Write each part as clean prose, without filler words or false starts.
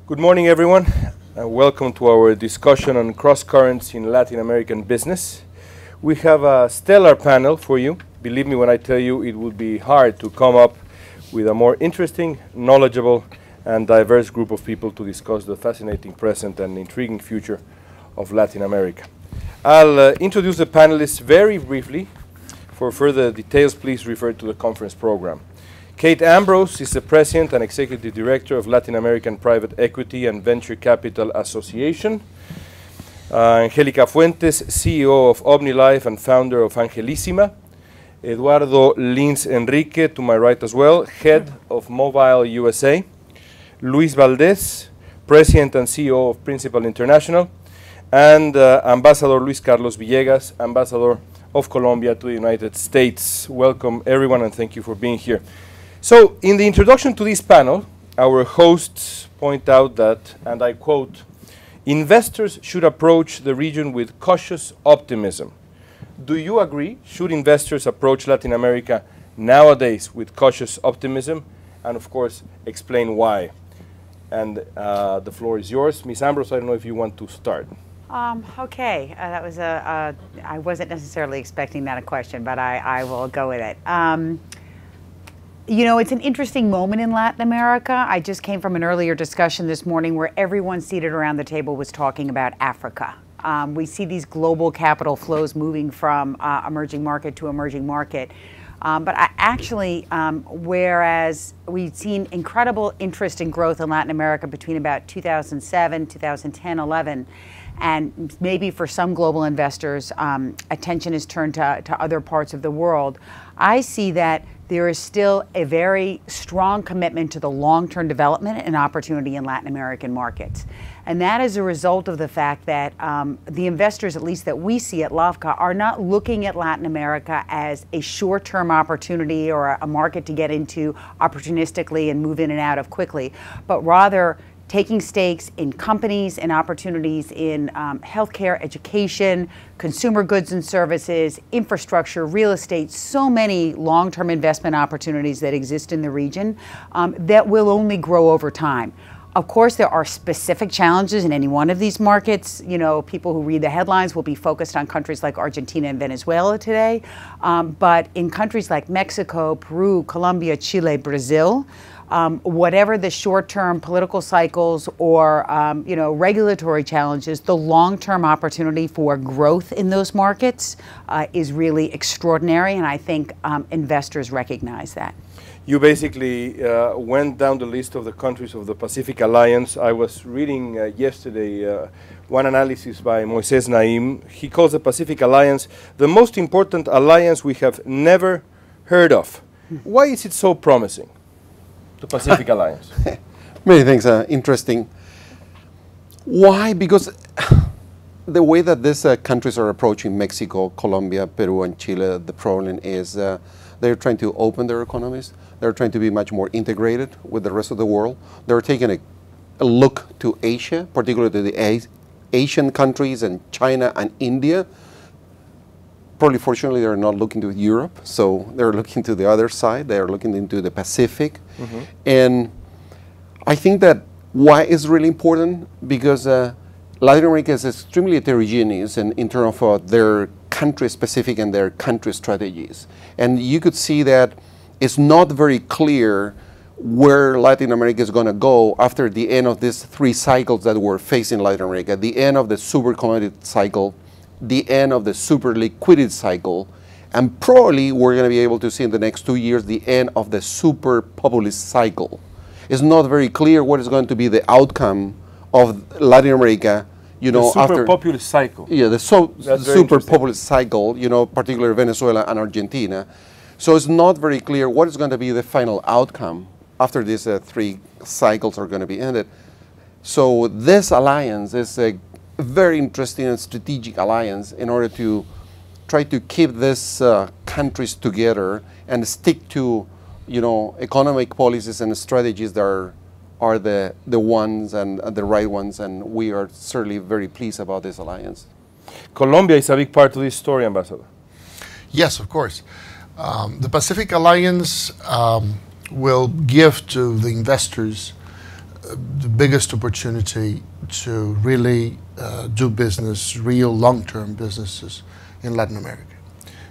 Good morning, everyone, and welcome to our discussion on cross-currents in Latin American business. We have a stellar panel for you. Believe me when I tell you it would be hard to come up with a more interesting, knowledgeable, and diverse group of people to discuss the fascinating present and intriguing future of Latin America. I'll introduce the panelists very briefly. For further details, please refer to the conference program. Kate Ambrose is the President and Executive Director of Latin American Private Equity and Venture Capital Association. Angélica Fuentes, CEO of OmniLife and founder of Angelissima. Eduardo Lins Enrique, to my right as well, Head of Mobile USA. Luis Valdez, President and CEO of Principal International. And Ambassador Luis Carlos Villegas, Ambassador of Colombia to the United States. Welcome everyone and thank you for being here. So in the introduction to this panel, our hosts point out that, and I quote, investors should approach the region with cautious optimism. Do you agree? Should investors approach Latin America nowadays with cautious optimism? And of course, explain why. And the floor is yours. Ms. Ambrose, I don't know if you want to start. Okay, that was I wasn't necessarily expecting that a question, but I will go with it. You know, it's an interesting moment in Latin America. I just came from an earlier discussion this morning where everyone seated around the table was talking about Africa. We see these global capital flows moving from emerging market to emerging market. But whereas we've seen incredible interest and growth in Latin America between about 2007, 2010, 11, and maybe for some global investors, attention is turned to other parts of the world, I see that there is still a very strong commitment to the long-term development and opportunity in Latin American markets. And that is a result of the fact that the investors, at least that we see at LAVCA, are not looking at Latin America as a short-term opportunity or a market to get into opportunistically and move in and out of quickly, but rather taking stakes in companies and opportunities in healthcare, education, consumer goods and services, infrastructure, real estate, so many long-term investment opportunities that exist in the region that will only grow over time. Of course, there are specific challenges in any one of these markets. You know, people who read the headlines will be focused on countries like Argentina and Venezuela today. But in countries like Mexico, Peru, Colombia, Chile, Brazil, whatever the short-term political cycles or regulatory challenges, the long-term opportunity for growth in those markets is really extraordinary, and I think investors recognize that. You basically went down the list of the countries of the Pacific Alliance. I was reading yesterday one analysis by Moises Naim. He calls the Pacific Alliance the most important alliance we have never heard of. Why is it so promising, the Pacific Alliance? Many things are interesting. Why? Because the way that these countries are approaching Mexico, Colombia, Peru, and Chile, the problem is they're trying to open their economies. They're trying to be much more integrated with the rest of the world. They're taking a look to Asia, particularly to the Asian countries and China and India. Probably, fortunately, they're not looking to Europe, so they're looking to the other side. They're looking into the Pacific. Mm-hmm. And I think that why is really important, because Latin America is extremely heterogeneous in terms of their country-specific and their country strategies. And you could see that it's not very clear where Latin America is going to go after the end of these three cycles that we're facing in Latin America: the end of the super commodity cycle, the end of the super liquidity cycle, and probably we're going to be able to see in the next 2 years the end of the super populist cycle. It's not very clear what is going to be the outcome of Latin America, you know, the super populist cycle. Yeah, the super populist cycle, you know, particularly Venezuela and Argentina. So it's not very clear what is going to be the final outcome after these three cycles are going to be ended. So this alliance is a very interesting and strategic alliance in order to try to keep these countries together and stick to, you know, economic policies and strategies that are the ones and the right ones, and we are certainly very pleased about this alliance. Colombia is a big part of this story, Ambassador. Yes, of course. The Pacific Alliance will give to the investors the biggest opportunity to really do business, real long-term businesses in Latin America.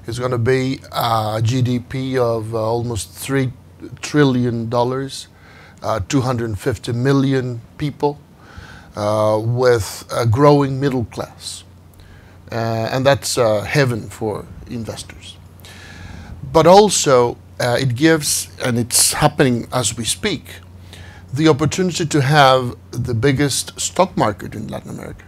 It's going to be a GDP of almost $3 trillion, 250 million people, with a growing middle class. And that's heaven for investors. But also, it gives, and it's happening as we speak, the opportunity to have the biggest stock market in Latin America.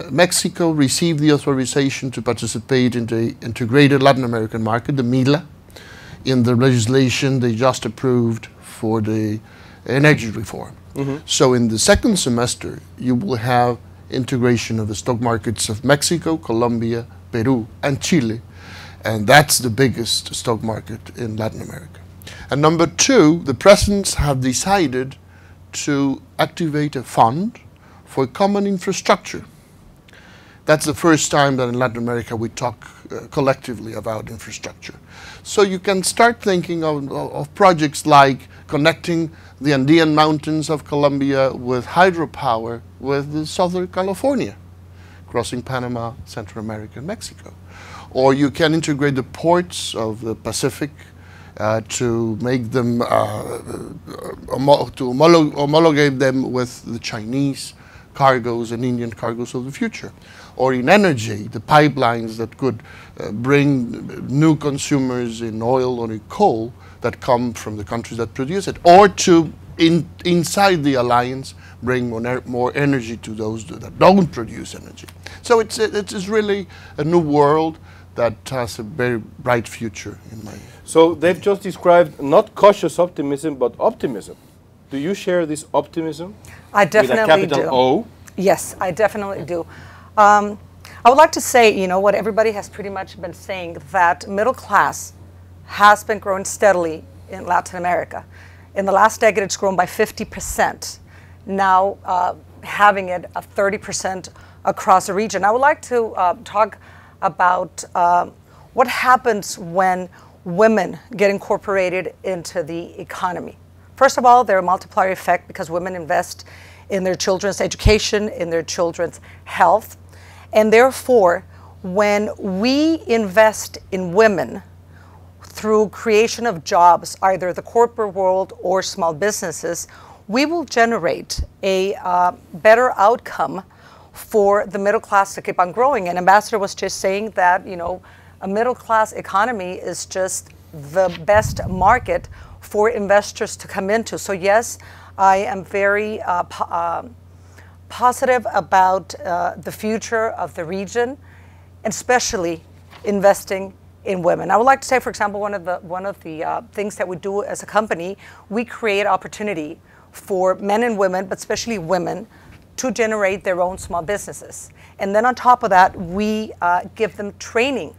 Mexico received the authorization to participate in the integrated Latin American market, the MILA, in the legislation they just approved for the energy reform. So in the second semester, you will have integration of the stock markets of Mexico, Colombia, Peru, and Chile. And that's the biggest stock market in Latin America. And number two, the presidents have decided to activate a fund for common infrastructure. That's the first time that in Latin America we talk collectively about infrastructure. So you can start thinking of projects like connecting the Andean mountains of Colombia with hydropower with Southern California, crossing Panama, Central America, and Mexico. Or you can integrate the ports of the Pacific to make them, homologate them with the Chinese cargoes and Indian cargoes of the future. Or in energy, the pipelines that could bring new consumers in oil or in coal that come from the countries that produce it. Or to, inside the alliance, bring more energy to those that don't produce energy. So it's really a new world that has a very bright future in mind. So they've just described not cautious optimism, but optimism. Do you share this optimism? I definitely with a capital do. O? Yes, I definitely do. I would like to say, you know, what everybody has pretty much been saying, that middle class has been growing steadily in Latin America. In the last decade, it's grown by 50%. Now, having it at 30% across the region. I would like to talk about what happens when women get incorporated into the economy. First of all, there are a multiplier effect because women invest in their children's education, in their children's health. And therefore, when we invest in women through creation of jobs, either the corporate world or small businesses, we will generate a better outcome for the middle class to keep on growing. And Ambassador was just saying that, you know, a middle class economy is just the best market for investors to come into. So yes, I am very positive about the future of the region, and especially investing in women. I would like to say, for example, one of the things that we do as a company, we create opportunity for men and women, but especially women, to generate their own small businesses. And then on top of that, we give them training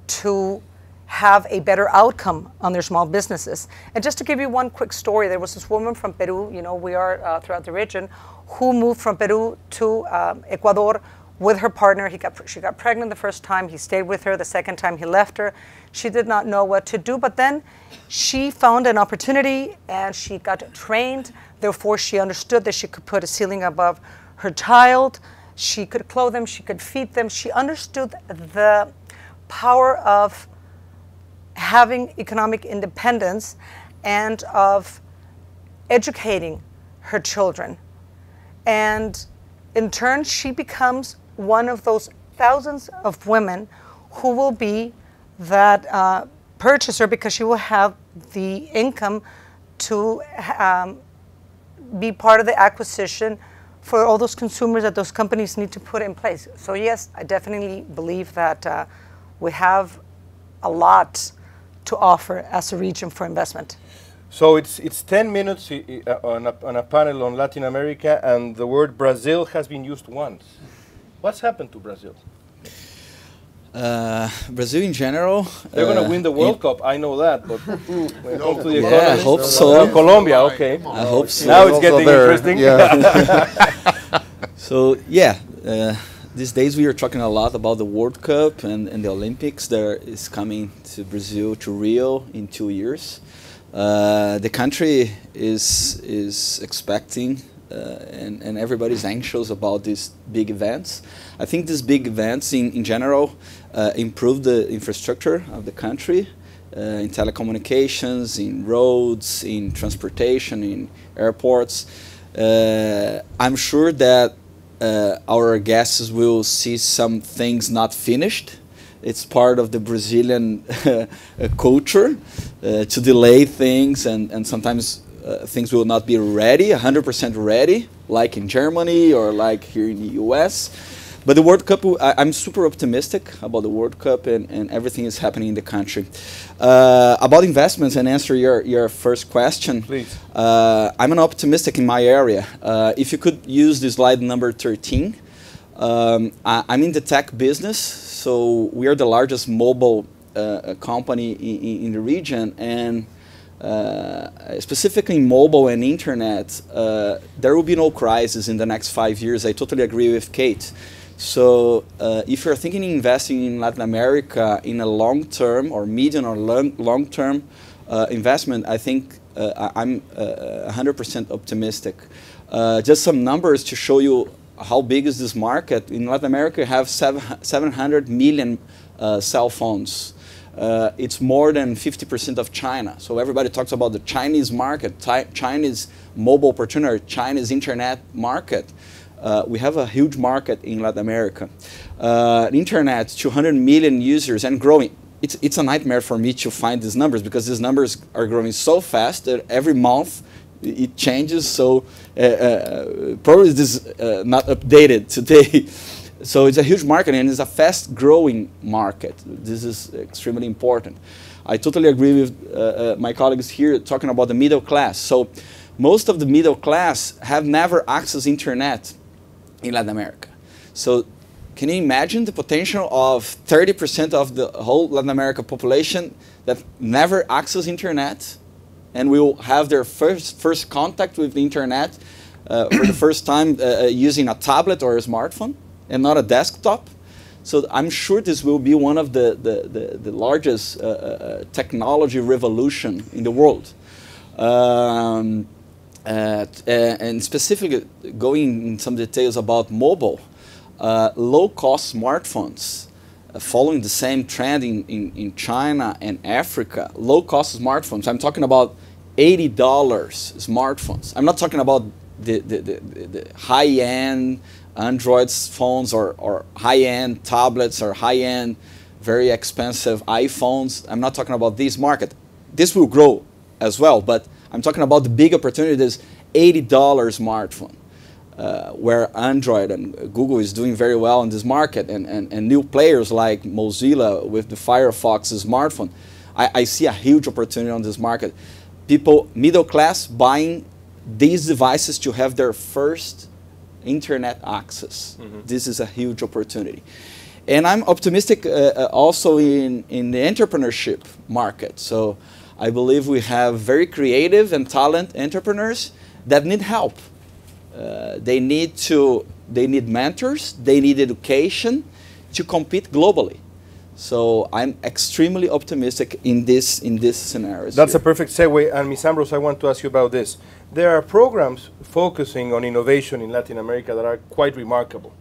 to have a better outcome on their small businesses. And just to give you one quick story, there was this woman from Peru, you know, we are throughout the region, who moved from Peru to Ecuador with her partner. She got pregnant the first time, he stayed with her. The second time he left her. She did not know what to do, but then she found an opportunity and she got trained. Therefore, she understood that she could put a ceiling above her child. She could clothe them, she could feed them. She understood the power of having economic independence and of educating her children. And in turn, she becomes one of those thousands of women who will be that purchaser, because she will have the income to be part of the acquisition for all those consumers that those companies need to put in place. So yes, I definitely believe that we have a lot to offer as a region for investment. So it's 10 minutes on a panel on Latin America, and the word Brazil has been used once. What's happened to Brazil? Brazil in general. They're going to win the World Cup, I know that, but when it comes to the Yeah, economies, I hope so. Colombia, okay. I hope so. Now it's getting interesting. Yeah. So yeah, these days we are talking a lot about the World Cup and the Olympics that is coming to Brazil, to Rio in 2 years. The country is expecting, and everybody's anxious about these big events. I think these big events, in general, improve the infrastructure of the country, in telecommunications, in roads, in transportation, in airports. I'm sure that our guests will see some things not finished. It's part of the Brazilian culture to delay things, and sometimes things will not be ready, 100% ready, like in Germany or like here in the US. But the World Cup, I'm super optimistic about the World Cup, and everything is happening in the country. About investments, and answer your first question. Please. I'm an optimistic in my area. If you could use the slide number 13. I'm in the tech business, so we are the largest mobile company in the region, and specifically in mobile and internet, there will be no crisis in the next 5 years. I totally agree with Kate. So if you're thinking of investing in Latin America in a long-term or medium or long-term investment, I think I'm 100% optimistic. Just some numbers to show you how big is this market. In Latin America, you have 700 million cell phones. It's more than 50% of China. So everybody talks about the Chinese market, Chinese mobile opportunity, Chinese internet market. We have a huge market in Latin America. Internet, 200 million users and growing. It's a nightmare for me to find these numbers, because these numbers are growing so fast that every month it changes. So probably this is not updated today. So it's a huge market, and it's a fast-growing market. This is extremely important. I totally agree with my colleagues here talking about the middle class. So most of the middle class have never accessed internet in Latin America. So can you imagine the potential of 30% of the whole Latin America population that never access internet, and will have their first contact with the internet for the first time using a tablet or a smartphone and not a desktop? So I'm sure this will be one of the largest technology revolution in the world. And specifically going in some details about mobile, low-cost smartphones, following the same trend in China and Africa. Low-cost smartphones, I'm talking about $80 smartphones. I'm not talking about the high-end Android phones or high-end tablets or high-end, very expensive iPhones. I'm not talking about this market. This will grow as well, but I'm talking about the big opportunity, this $80 smartphone, where Android and Google is doing very well in this market, and new players like Mozilla with the Firefox smartphone. I see a huge opportunity on this market. People, middle class, buying these devices to have their first internet access. Mm-hmm. This is a huge opportunity. And I'm optimistic also in the entrepreneurship market. So I believe we have very creative and talented entrepreneurs that need help. They need mentors, they need education to compete globally. So I'm extremely optimistic in this scenario. That's a perfect segue. And Ms. Ambrose, I want to ask you about this. There are programs focusing on innovation in Latin America that are quite remarkable.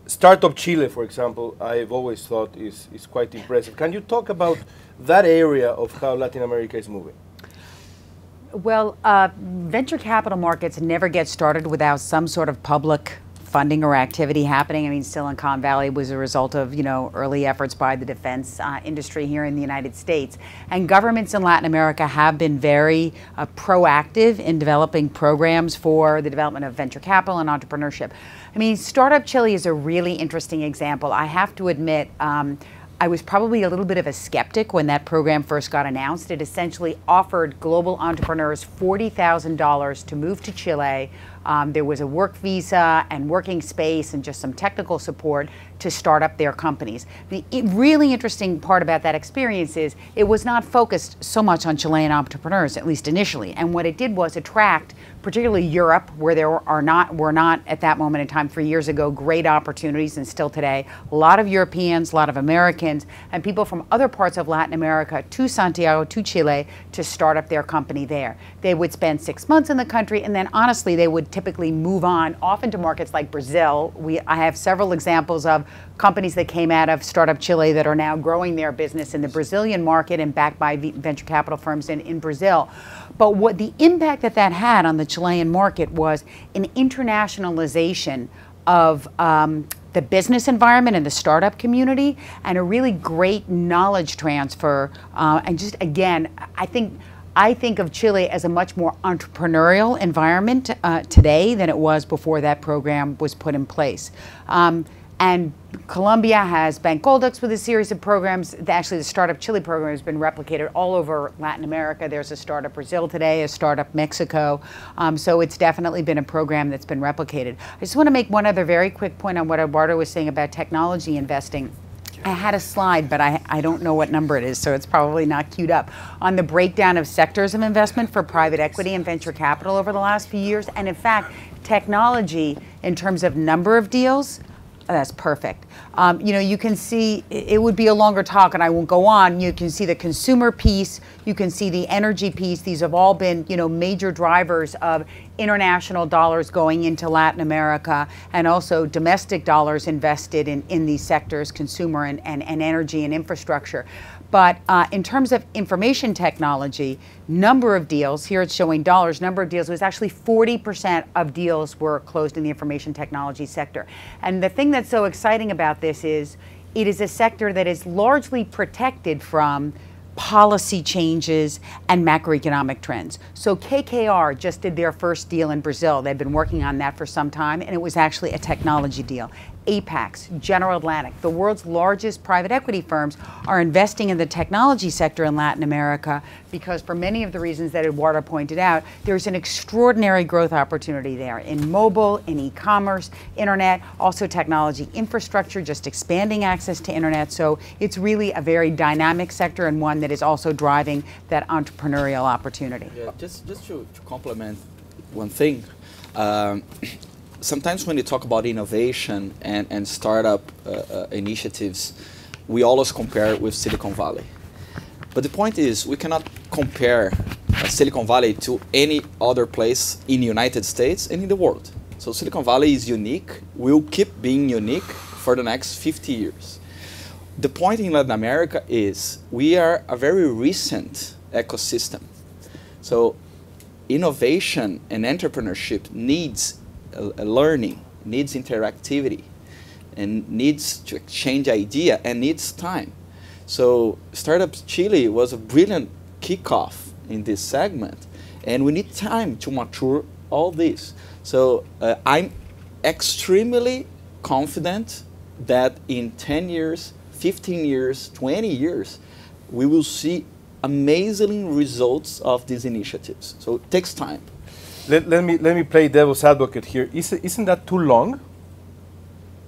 Startup Chile, for example, I've always thought is quite impressive. Can you talk about that area of how Latin America is moving? Well, venture capital markets never get started without some sort of public funding or activity happening. I mean, Silicon Valley was a result of, early efforts by the defense industry here in the United States. And governments in Latin America have been very proactive in developing programs for the development of venture capital and entrepreneurship. I mean, Startup Chile is a really interesting example. I have to admit, I was probably a little bit of a skeptic when that program first got announced. It essentially offered global entrepreneurs $40,000 to move to Chile. There was a work visa and working space and just some technical support to start up their companies. The really interesting part about that experience is it was not focused so much on Chilean entrepreneurs, at least initially. And what it did was attract particularly Europe, where there were not at that moment in time 3 years ago great opportunities, and still today, a lot of Europeans, a lot of Americans, and people from other parts of Latin America to Santiago, to Chile, to start up their company there. They would spend 6 months in the country, and then honestly, they would typically move on, often to markets like Brazil. I have several examples of companies that came out of Startup Chile that are now growing their business in the Brazilian market and backed by venture capital firms in Brazil. But what the impact that had on the Chilean market was an internationalization of the business environment and the startup community, and a really great knowledge transfer. And just again, I think of Chile as a much more entrepreneurial environment today than it was before that program was put in place. And Colombia has Bank Goldex with a series of programs. Actually, the Startup Chile program has been replicated all over Latin America. There's a Startup Brazil today, a Startup Mexico. So it's definitely been a program that's been replicated. I just want to make one other very quick point on what Eduardo was saying about technology investing. I had a slide, but I don't know what number it is, so it's probably not queued up, on the breakdown of sectors of investment for private equity and venture capital over the last few years. And in fact, technology, in terms of number of deals, that's perfect. You know, you can see, it would be a longer talk and I won't go on. You can see the consumer piece, you can see the energy piece. These have all been, you know, major drivers of international dollars going into Latin America, and also domestic dollars invested in these sectors, consumer and energy and infrastructure. But in terms of information technology, number of deals, here it's showing dollars, number of deals, it was actually 40% of deals were closed in the information technology sector. And the thing that's so exciting about this is it is a sector that is largely protected from policy changes and macroeconomic trends. So KKR just did their first deal in Brazil. They've been working on that for some time, and it was actually a technology deal. Apex, General Atlantic, the world's largest private equity firms are investing in the technology sector in Latin America because, for many of the reasons that Eduardo pointed out, there's an extraordinary growth opportunity there in mobile, in e-commerce, internet, also technology infrastructure, just expanding access to internet. So it's really a very dynamic sector, and one that is also driving that entrepreneurial opportunity. Yeah, just to complement one thing, sometimes when you talk about innovation and startup initiatives, we always compare with Silicon Valley. But the point is, we cannot compare Silicon Valley to any other place in the United States and in the world. So Silicon Valley is unique, will keep being unique for the next 50 years. The point in Latin America is we are a very recent ecosystem. So innovation and entrepreneurship needs learning, needs interactivity, and needs to exchange idea, and needs time. So Startup Chile was a brilliant kickoff in this segment, and we need time to mature all this. So I'm extremely confident that in 10 years, 15 years, 20 years, we will see amazing results of these initiatives. So it takes time. Let me play devil's advocate here. Isn't that too long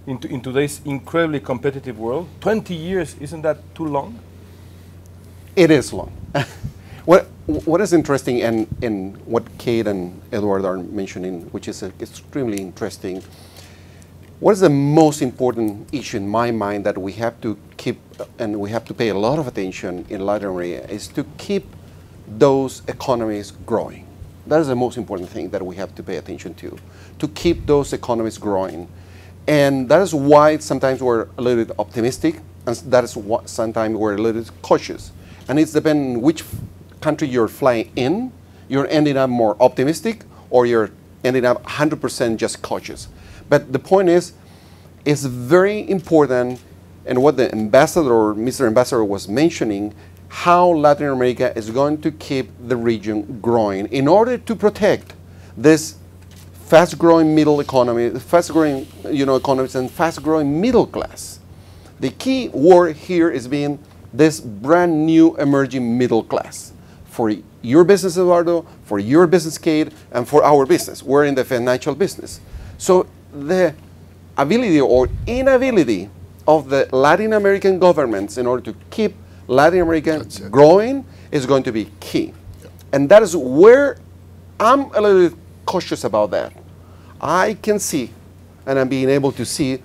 in today's incredibly competitive world? 20 years, isn't that too long? It is long. What is interesting, and what Kate and Edward are mentioning, which is extremely interesting, what is the most important issue in my mind that we have to keep and we have to pay a lot of attention in Latin America is to keep those economies growing. That is the most important thing that we have to pay attention to keep those economies growing. And that is why sometimes we're a little bit optimistic, and that is what sometimes we're a little bit cautious. And it's depending which country you're flying in, you're ending up more optimistic, or you're ending up 100% just cautious. But the point is, it's very important, and what the ambassador, or Mr. Ambassador, was mentioning, how Latin America is going to keep the region growing in order to protect this fast-growing middle economy, fast-growing economies, and fast-growing middle class. The key word here is being this brand new emerging middle class. For your business, Eduardo, for your business, Kate, and for our business. We're in the financial business. So the ability or inability of the Latin American governments in order to keep Latin America growing is going to be key. And that is where I'm a little bit cautious about that. I can see, and I'm being able to see,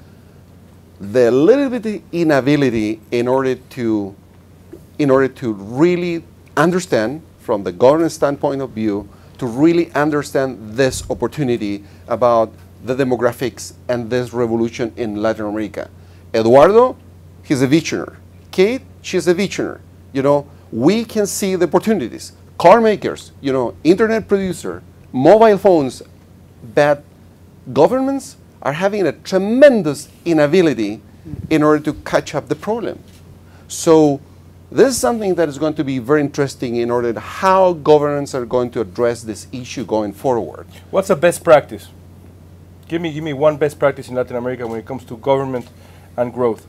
the little bit inability in order to really understand from the governance standpoint of view, to really understand this opportunity about the demographics and this revolution in Latin America. Eduardo, he's a visionary. Kate, she's a visionary. You know, we can see the opportunities. Car makers, you know, internet producer, mobile phones, but governments are having a tremendous inability in order to catch up the problem. So this is something that is going to be very interesting in order to how governments are going to address this issue going forward. What's a best practice? Give me one best practice in Latin America when it comes to government and growth.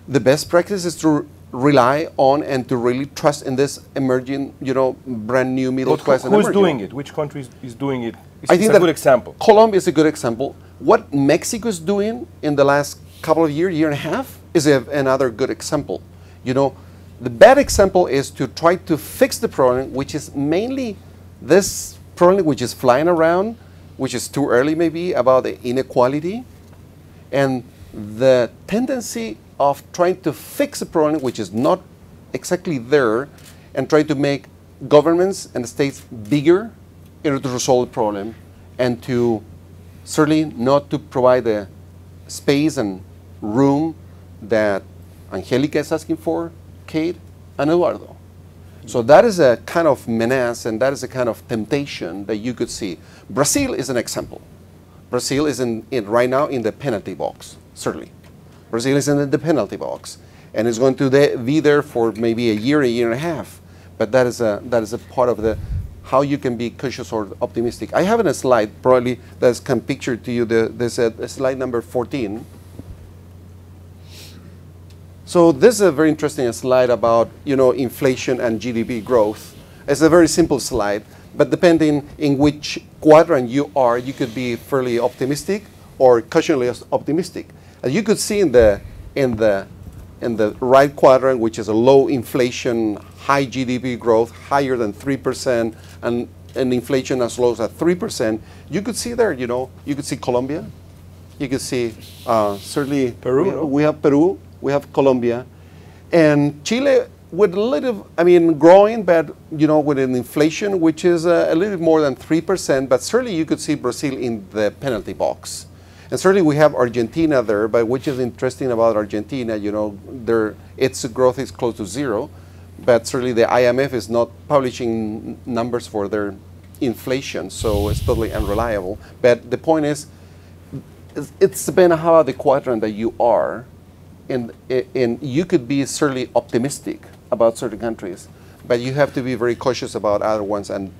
The best practice is to rely on and to really trust in this emerging, you know, brand new middle class. Who's doing it? Which country is doing it? I think it's a good example. Colombia is a good example. What Mexico is doing in the last couple of years, year and a half, is another good example. You know, the bad example is to try to fix the problem, which is mainly this problem which is flying around, which is too early maybe, about the inequality, and the tendency of trying to fix a problem which is not exactly there, and try to make governments and states bigger in order to resolve the problem, and to certainly not to provide the space and room that Angelica is asking for, Kate, and Eduardo. So that is a kind of menace, and that is a kind of temptation that you could see. Brazil is an example. Brazil is right now in the penalty box, certainly. Brazil is in the penalty box, and is going to be there for maybe a year and a half. But that is a part of the how you can be cautious or optimistic. I have a slide probably that can picture to you. There's a slide number 14. So this is a very interesting slide about, you know, inflation and GDP growth. It's a very simple slide, but depending in which quadrant you are, you could be fairly optimistic or cautiously optimistic. As you could see in the right quadrant, which is a low inflation, high GDP growth, higher than 3%, and inflation as low as at 3%, you could see there, you know, you could see Colombia, you could see certainly Peru. We have Peru. We have Colombia, and Chile with a little, I mean, growing, but you know, with an inflation which is a little bit more than 3%. But certainly, you could see Brazil in the penalty box, and certainly we have Argentina there. But which is interesting about Argentina, you know, its growth is close to zero, but certainly the IMF is not publishing numbers for their inflation, so it's totally unreliable. But the point is, it's depending on how the quadrant that you are. And you could be certainly optimistic about certain countries, but you have to be very cautious about other ones. And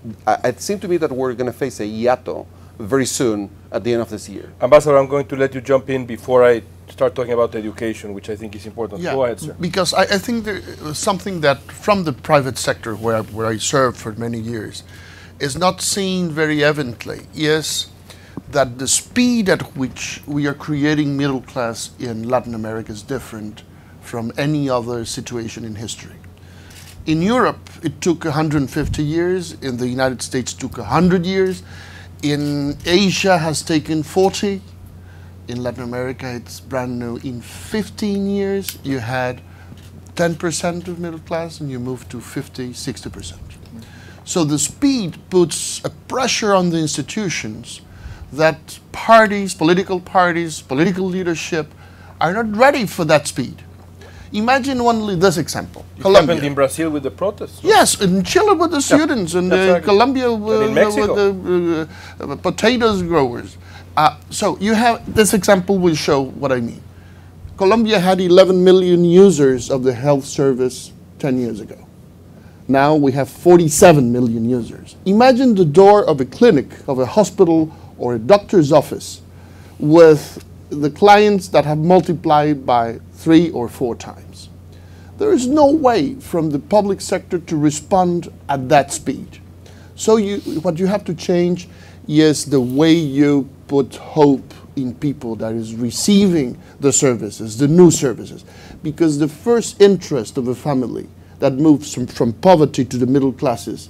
it seems to me that we're going to face a hiato very soon at the end of this year. Ambassador, I'm going to let you jump in before I start talking about education, which I think is important. Yeah, go ahead, sir. Because I think there is something that from the private sector where I served for many years is not seen very evidently is that the speed at which we are creating middle class in Latin America is different from any other situation in history. In Europe, it took 150 years. In the United States, it took 100 years. In Asia, has taken 40. In Latin America, it's brand new. In 15 years, you had 10% of middle class, and you moved to 50, 60%. So the speed puts a pressure on the institutions that political leadership are not ready for that speed. Imagine only this example. It Colombia. happened in Brazil with the protests. No? Yes, in Chile with the students, and exactly. Colombia in with the potatoes growers. So you have, this example will show what I mean. Colombia had 11 million users of the health service 10 years ago. Now we have 47 million users. Imagine the door of a clinic, of a hospital, or a doctor's office with the clients that have multiplied by 3 or 4 times. There is no way from the public sector to respond at that speed. So what you have to change is the way you put hope in people that is receiving the services, the new services. Because the first interest of a family that moves from poverty to the middle classes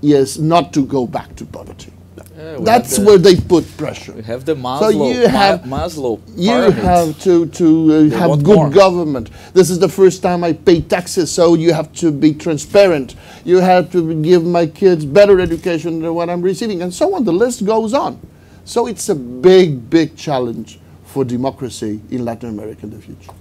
is not to go back to poverty. That's where they put pressure. We have the Maslow, So you have Maslow You pyramid. have to have want good more. government. This is the first time I pay taxes, so you have to be transparent. You have to give my kids better education than what I'm receiving, and so on. The list goes on. So it's a big, big challenge for democracy in Latin America in the future.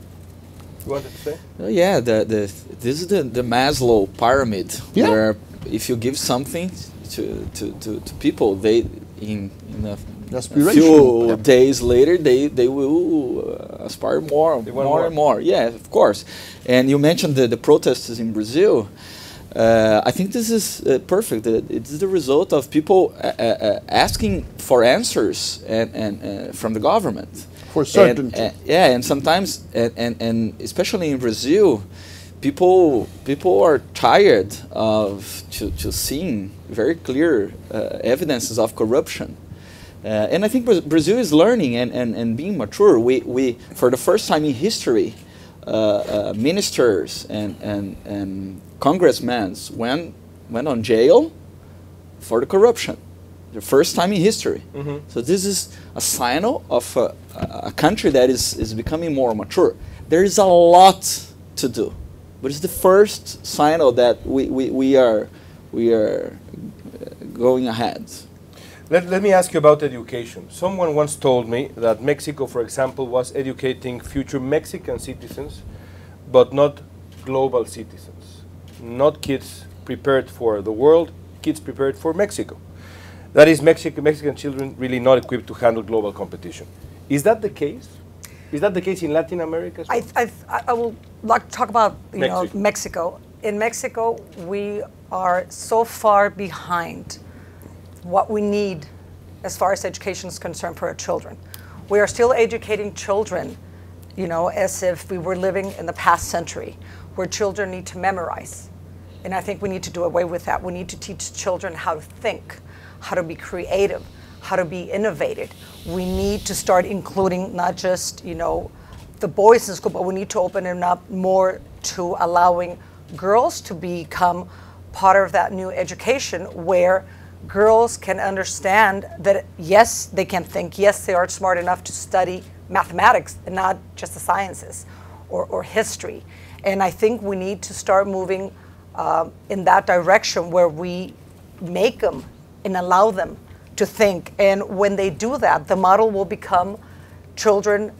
You wanted to say? Yeah, this is the Maslow pyramid, Yeah. where if you give something to people, they in a Aspiration. few Yeah. days later they will aspire more want more more. and more. Yeah, of course. And you mentioned the protests in Brazil. I think this is perfect. It's the result of people asking for answers and from the government. For certainty. Yeah, and sometimes, and especially in Brazil, people are tired of to seeing very clear evidences of corruption. And I think Brazil is learning and being mature. We for the first time in history, ministers and congressmen went on jail for the corruption. The first time in history. So this is a sign of a country that is becoming more mature. There is a lot to do, but it's the first sign that we are going ahead. Let me ask you about education. Someone once told me that Mexico, for example, was educating future Mexican citizens, but not global citizens. Not kids prepared for the world, kids prepared for Mexico. That is, Mexican children really not equipped to handle global competition. Is that the case? Is that the case in Latin America as well? I will like to talk about Mexico. Mexico. In Mexico, we are so far behind what we need as far as education is concerned for our children. We are still educating children, as if we were living in the past century, where children need to memorize. And I think we need to do away with that. We need to teach children how to think, how to be creative, how to be innovative. We need to start including not just, the boys in school, but we need to open it up more to allowing girls to become part of that new education where girls can understand that, yes, they can think, yes, they are smart enough to study mathematics and not just the sciences or history. And I think we need to start moving in that direction where we make them and allow them to think. And when they do that, the model will become children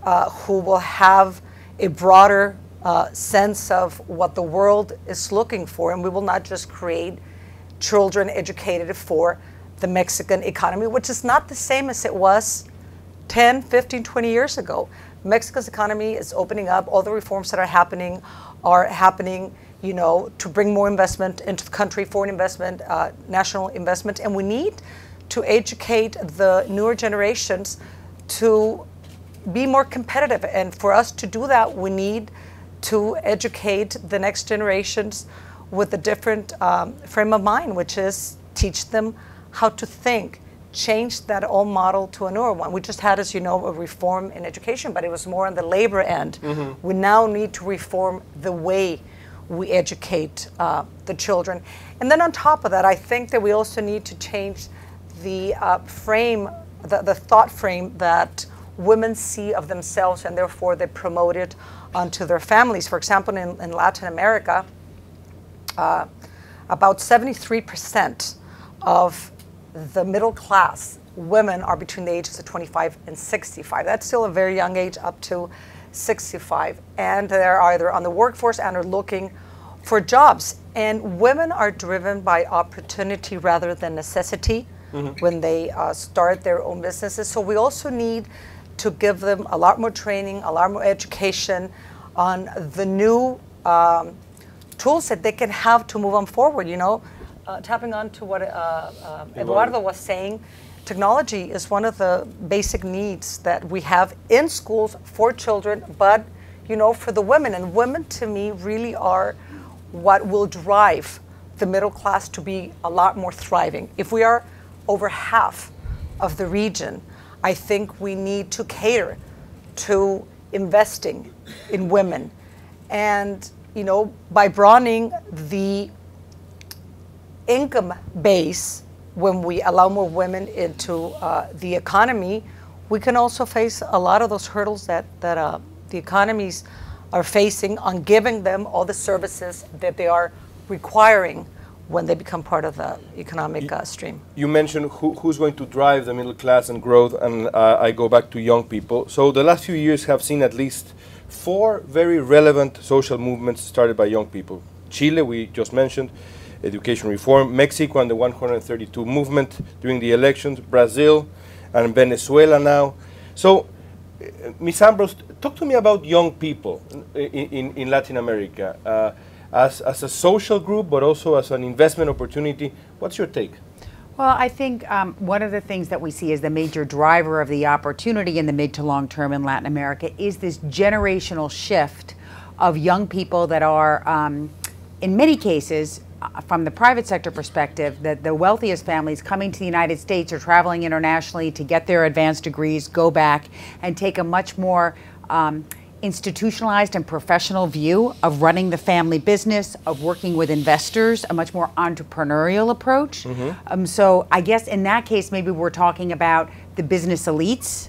who will have a broader sense of what the world is looking for. And we will not just create children educated for the Mexican economy, which is not the same as it was 10, 15, 20 years ago. Mexico's economy is opening up. All the reforms that are happening, to bring more investment into the country, foreign investment, national investment. And we need to educate the newer generations to be more competitive. And for us to do that, we need to educate the next generations with a different frame of mind, which is teach them how to think, change that old model to a newer one. We just had, as you know, a reform in education, but it was more on the labor end. We now need to reform the way we educate the children. And then on top of that, I think that we also need to change the frame, the thought frame that women see of themselves, and therefore they promote it onto their families. For example, in Latin America, about 73% of the middle class women are between the ages of 25 and 65. That's still a very young age, up to 65. And they're either on the workforce and are looking for jobs. And women are driven by opportunity rather than necessity when they start their own businesses. So we also need to give them a lot more training, a lot more education on the new tools that they can have to move on forward. Tapping on to what Eduardo was saying, technology is one of the basic needs that we have in schools for children, but for the women. And women, to me, really are what will drive the middle class to be a lot more thriving. If we are over half of the region, I think we need to cater to investing in women. And by broadening the income base when we allow more women into the economy, we can also face a lot of those hurdles that the economies are facing on giving them all the services that they are requiring when they become part of the economic stream. You mentioned who's going to drive the middle class and growth, and I go back to young people. So the last few years have seen at least 4 very relevant social movements started by young people. Chile, we just mentioned, education reform. Mexico and the 132 movement during the elections. Brazil and Venezuela now. So, Ms. Ambrose, talk to me about young people in Latin America. As a social group, but also as an investment opportunity. What's your take? Well, I think one of the things that we see as the major driver of the opportunity in the mid to long term in Latin America is this generational shift of young people that are, in many cases, from the private sector perspective, that the wealthiest families coming to the United States or traveling internationally to get their advanced degrees, go back and take a much more institutionalized and professional view of running the family business, of working with investors, a much more entrepreneurial approach. So I guess in that case, maybe we're talking about the business elites,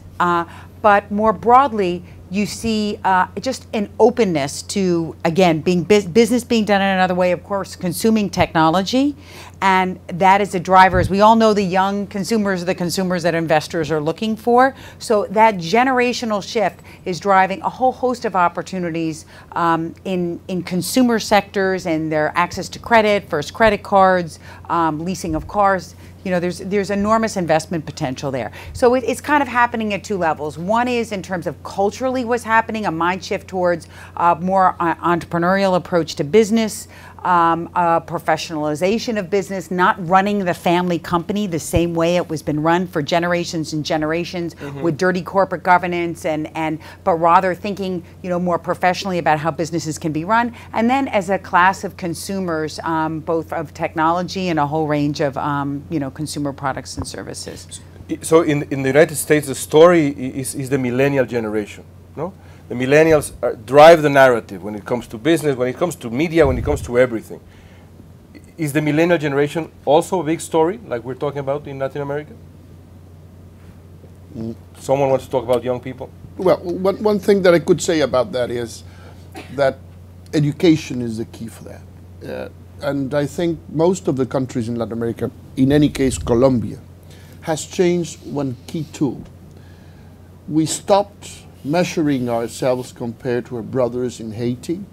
but more broadly, you see just an openness to, again, business being done in another way, of course, consuming technology. And that is a driver. As we all know, the young consumers are the consumers that investors are looking for. So that generational shift is driving a whole host of opportunities in consumer sectors and their access to credit, first credit cards, leasing of cars. You know, there's enormous investment potential there. So it's kind of happening at 2 levels. One is in terms of culturally what's happening, a mind shift towards more entrepreneurial approach to business, professionalization of business, not running the family company the same way it was been run for generations and generations with dirty corporate governance, but rather thinking, you know, more professionally about how businesses can be run. And then as a class of consumers, both of technology and a whole range of, you know, consumer products and services. So in the United States, the story is the millennial generation, no? The millennials drive the narrative when it comes to business, when it comes to media, when it comes to everything. Is the millennial generation also a big story, like we're talking about in Latin America? Someone wants to talk about young people? Well, one thing that I could say about that is that education is the key for that. And I think most of the countries in Latin America, in any case Colombia, has changed one key tool. We stopped measuring ourselves compared to our brothers in Haiti,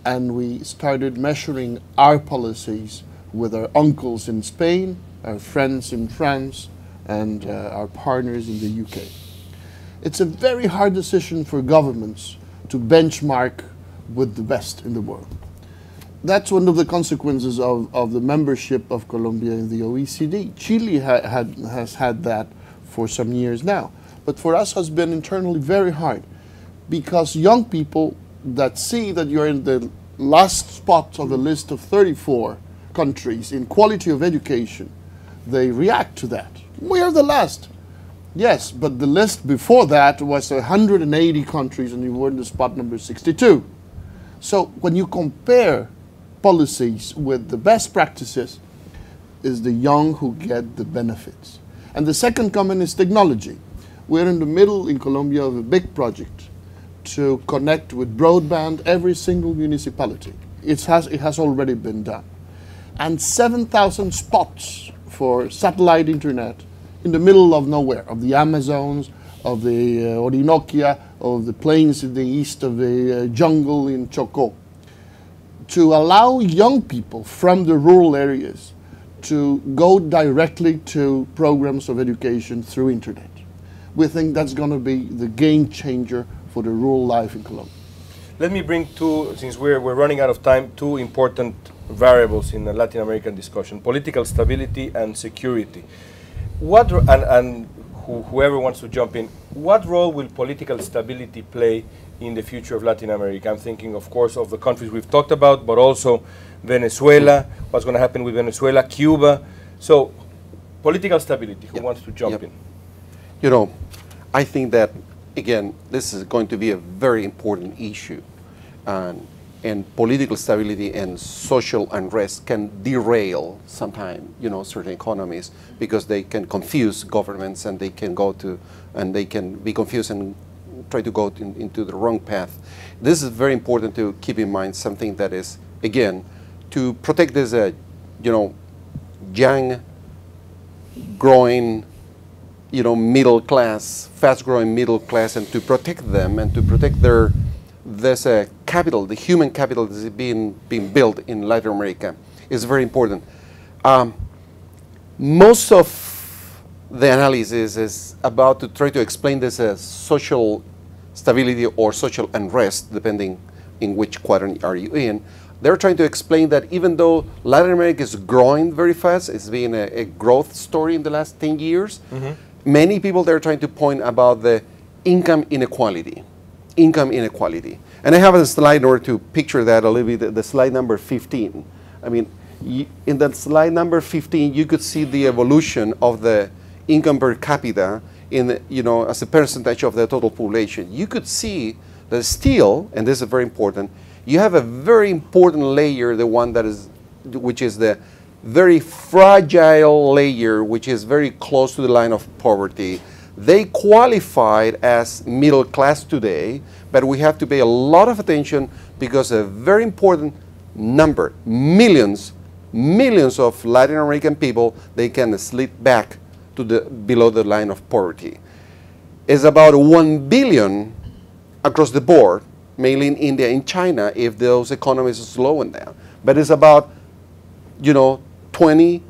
and we started measuring our policies with our uncles in Spain, our friends in France, and our partners in the UK. It's a very hard decision for governments to benchmark with the best in the world. That's one of the consequences of the membership of Colombia in the OECD. Chile has had that for some years now. But for us has been internally very hard, because young people that see that you're in the last spot of the list of 34 countries in quality of education, they react to that. We are the last. Yes, but the list before that was 180 countries and you were in the spot number 62. So when you compare policies with the best practices, is the young who get the benefits. And the second comment is technology. We're in the middle in Colombia of a big project to connect with broadband every single municipality. It has already been done. And 7,000 spots for satellite internet in the middle of nowhere, of the Amazons, of the Orinoquia, of the plains in the east of the jungle in Chocó, to allow young people from the rural areas to go directly to programs of education through internet. We think that's going to be the game changer for the rural life in Colombia. Let me bring since we're running out of time, 2 important variables in the Latin American discussion: political stability and security. Whoever wants to jump in, what role will political stability play in the future of Latin America? I'm thinking, of course, of the countries we've talked about, but also Venezuela, what's going to happen with Venezuela, Cuba. So, political stability, who wants to jump in? You know, I think that, again, this is going to be a very important issue. And and political stability and social unrest can derail sometimes, certain economies, because they can confuse governments, and they can be confused and try to go into the wrong path. This is very important to keep in mind, something that is, again, to protect this, young, growing, middle class, fast-growing middle class, and to protect them and to protect this capital, the human capital that is being built in Latin America, is very important. Most of the analysis is about to try to explain this as social stability or social unrest, depending in which quadrant are you in. They're trying to explain that even though Latin America is growing very fast, it's been a growth story in the last 10 years, many people, they're trying to point about the income inequality. And I have a slide in order to picture that a little bit, the slide number 15. I mean, in that slide number 15, you could see the evolution of the income per capita as a percentage of the total population. You could see that still, and this is very important, you have a very important layer, which is the very fragile layer, which is very close to the line of poverty. They qualified as middle class today, but we have to pay a lot of attention because a very important number, millions of Latin American people, they can slip back to below the line of poverty. It's about 1 billion across the board, mainly in India and China, if those economies are slowing down. But it's about 20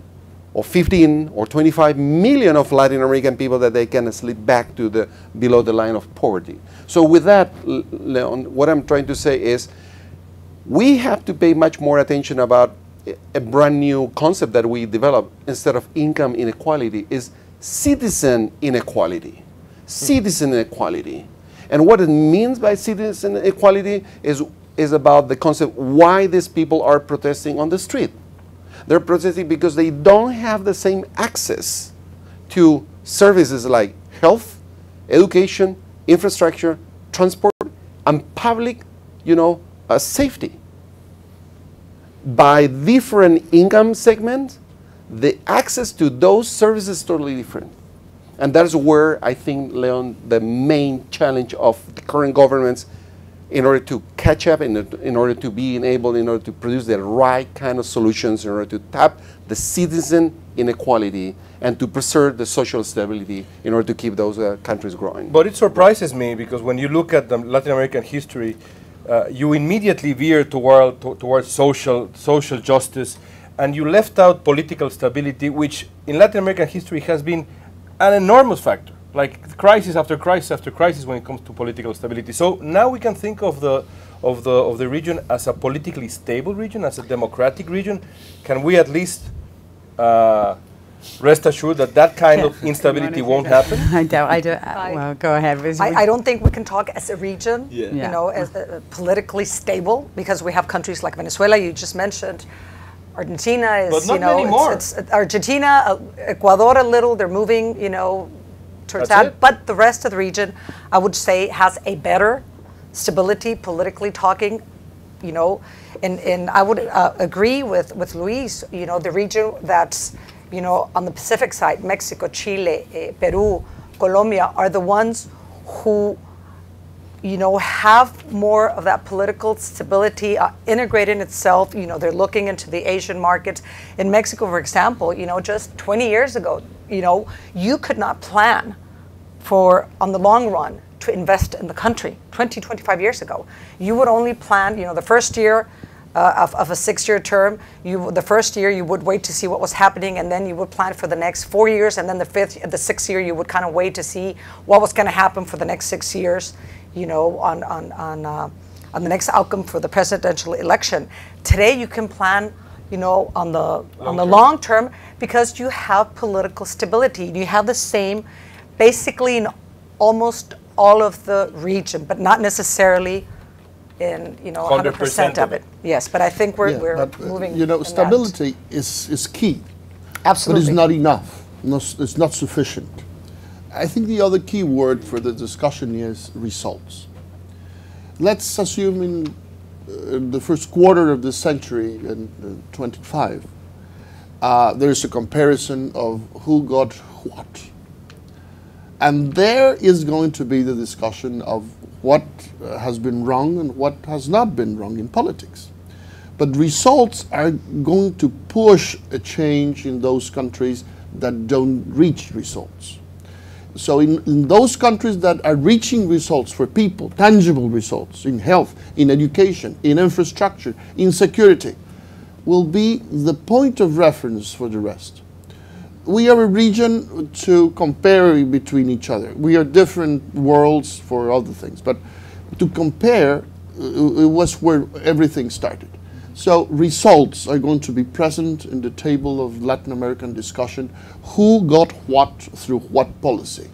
or 15 or 25 million of Latin American people that they can slip back to below the line of poverty. So with that, Leon, what I'm trying to say is we have to pay much more attention about a brand new concept that we developed instead of income inequality is citizen inequality. Citizen inequality. And what it means by citizen equality is about the concept why these people are protesting on the street. They're protesting because they don't have the same access to services like health, education, infrastructure, transport, and public, safety. By different income segments, the access to those services is totally different. And that's where I think, Leon, the main challenge of the current governments in order to catch up, in order to produce the right kind of solutions, in order to tap the citizen inequality and to preserve the social stability in order to keep those countries growing. But it surprises me because when you look at the Latin American history, you immediately veer towards social justice, and you left out political stability, which in Latin American history has been an enormous factor, like crisis after crisis after crisis when it comes to political stability. So now we can think of the region as a politically stable region, as a democratic region. Can we at least rest assured that kind of instability won't happen? Well, go ahead. I don't think we can talk as a region, as politically stable, because we have countries like Venezuela, you just mentioned. Argentina is, but not many more. It's Argentina, Ecuador a little, they're moving, towards that. But the rest of the region, I would say, has a better stability, politically talking, and I would agree with Luis, the region that's, on the Pacific side, Mexico, Chile, Peru, Colombia, are the ones who have more of that political stability integrated in itself. They're looking into the Asian markets. In Mexico, for example, just 20 years ago, you could not plan on the long run to invest in the country. 20, 25 years ago. You would only plan, the first year of a 6-year term, the first year you would wait to see what was happening, and then you would plan for the next 4 years, and then the 6th year you would kind of wait to see what was going to happen for the next 6 years. On the next outcome for the presidential election. Today you can plan, on the long term because you have political stability. You have the same, basically in almost all of the region, but not necessarily in 100% of it. Yes, but I think we're moving. Stability is key. Absolutely, but it's not enough. It's not sufficient. I think the other key word for the discussion is results. Let's assume in in the first quarter of this century, in 25, there is a comparison of who got what. And there is going to be the discussion of what has been wrong and what has not been wrong in politics. But results are going to push a change in those countries that don't reach results. So in those countries that are reaching results for people, tangible results in health, in education, in infrastructure, in security, will be the point of reference for the rest. We are a region to compare between each other. We are different worlds for other things, but to compare, it was where everything started. So results are going to be present in the table of Latin American discussion. Who got what through what policy?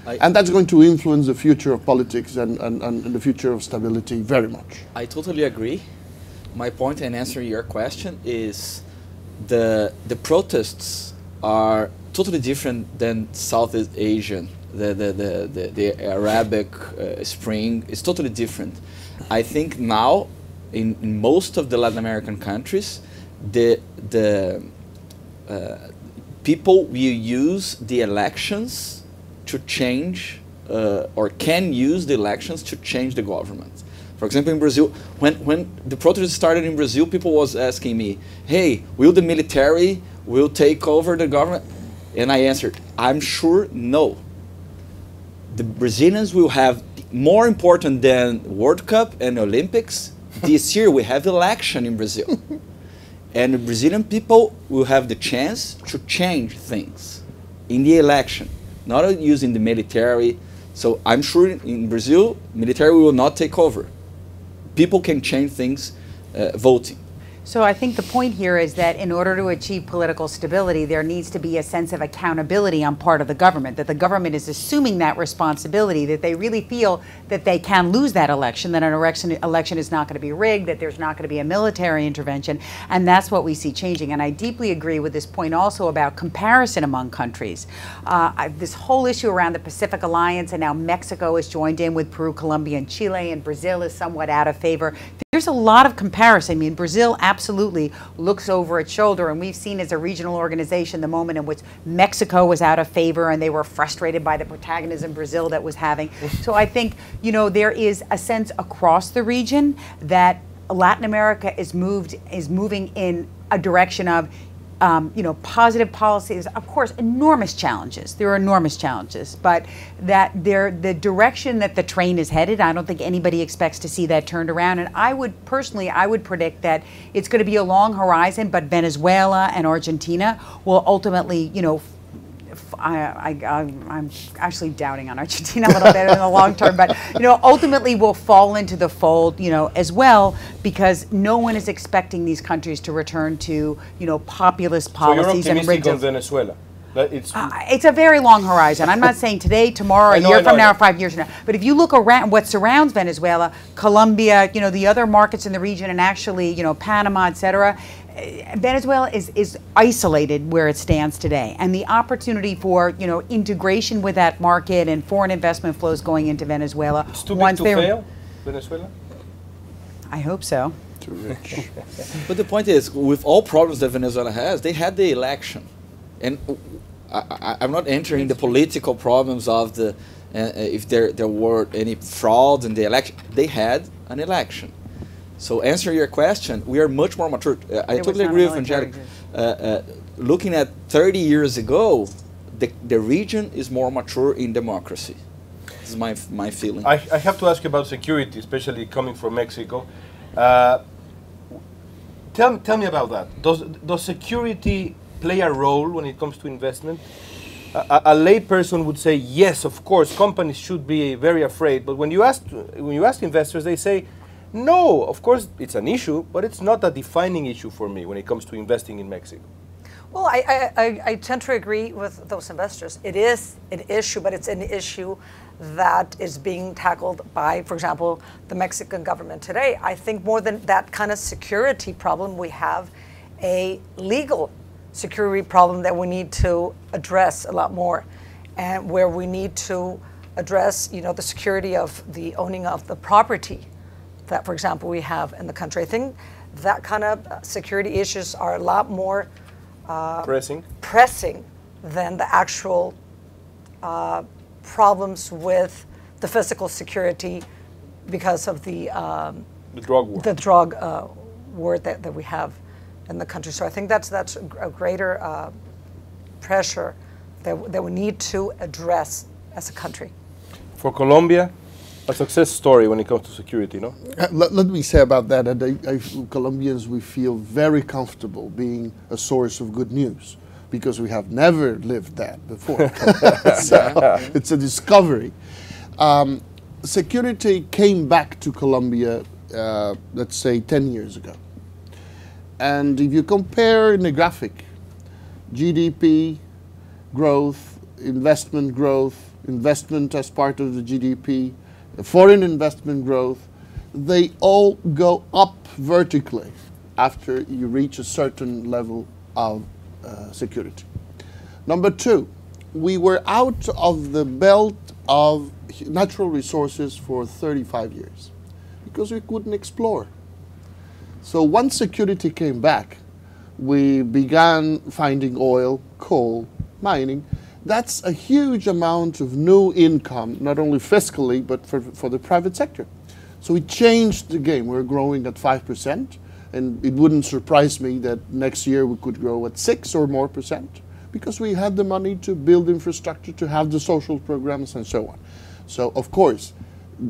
And that's going to influence the future of politics and the future of stability very much. I totally agree. My point in answering your question is the protests are totally different than Southeast Asian. The Arabic Spring is totally different. I think now in most of the Latin American countries, the people will use the elections to change or can use the elections to change the government. For example, in Brazil, when the protests started in Brazil, people was asking me, hey, will the military will take over the government? And I answered, I'm sure no. The Brazilians will have more important than World Cup and Olympics. This year we have election in Brazil. And the Brazilian people will have the chance to change things in the election, not using the military. So I'm sure in Brazil, military will not take over. People can change things voting. So I think the point here is that in order to achieve political stability, there needs to be a sense of accountability on part of the government, that the government is assuming that responsibility, that they really feel that they can lose that election, that an election is not going to be rigged, that there's not going to be a military intervention, and that's what we see changing. And I deeply agree with this point also about comparison among countries. This whole issue around the Pacific Alliance, and now Mexico is joined in with Peru, Colombia, and Chile, and Brazil is somewhat out of favor. There's a lot of comparison. I mean, Brazil absolutely looks over its shoulder, and we've seen as a regional organization the moment in which Mexico was out of favor and they were frustrated by the protagonism Brazil that was having. So I think, you know, there is a sense across the region that Latin America is moving in a direction of you know, positive policies. Of course, enormous challenges. There are enormous challenges, but that the direction that the train is headed, I don't think anybody expects to see that turned around. And I would predict that it's going to be a long horizon, but Venezuela and Argentina will ultimately, you know, I'm actually doubting on Argentina a little bit in the long term, but you know, ultimately will fall into the fold, you know, as well, because no one is expecting these countries to return to, you know, populist policies. So you're optimistic on Venezuela? It's a very long horizon. I'm not saying today, tomorrow, a year from now, or 5 years from now. But if you look around what surrounds Venezuela, Colombia, you know, the other markets in the region, and actually, you know, Panama, et cetera, Venezuela is isolated where it stands today, and the opportunity for, you know, integration with that market and foreign investment flows going into Venezuela. It's too big to fail, Venezuela? I hope so. Too rich. But the point is, with all problems that Venezuela has, they had the election, and I'm not entering the political problems of the if there were any fraud in the election. They had an election. So answer your question, we are much more mature. I totally agree with Angelica. Looking at 30 years ago, the region is more mature in democracy. This is my feeling. I have to ask you about security, especially coming from Mexico. Tell me about that. Does security play a role when it comes to investment? A layperson would say, yes, of course, companies should be very afraid. But when you ask investors, they say, no, of course it's an issue, but it's not a defining issue for me when it comes to investing in Mexico. Well, I tend to agree with those investors. It is an issue, but it's an issue that is being tackled by, for example, the Mexican government today. I think more than that kind of security problem, we have a legal security problem that we need to address a lot more, and where we need to address, you know, the security of the owning of the property that, for example, we have in the country. I think that kind of security issues are a lot more pressing than the actual problems with the physical security because of the drug war. The drug war that we have in the country. So I think that's a greater pressure that we need to address as a country. For Colombia, a success story when it comes to security, no? Let me say about that, Colombians, we feel very comfortable being a source of good news because we have never lived that before. So it's a discovery. Security came back to Colombia, let's say 10 years ago. And if you compare in the graphic, GDP growth, investment as part of the GDP, foreign investment growth, they all go up vertically after you reach a certain level of security. Number two, we were out of the belt of natural resources for 35 years because we couldn't explore. So once security came back, we began finding oil, coal, mining. That's a huge amount of new income, not only fiscally, but for the private sector. So we changed the game. We're growing at 5%, and it wouldn't surprise me that next year we could grow at 6 or more percent, because we had the money to build infrastructure, to have the social programs, and so on. So, of course,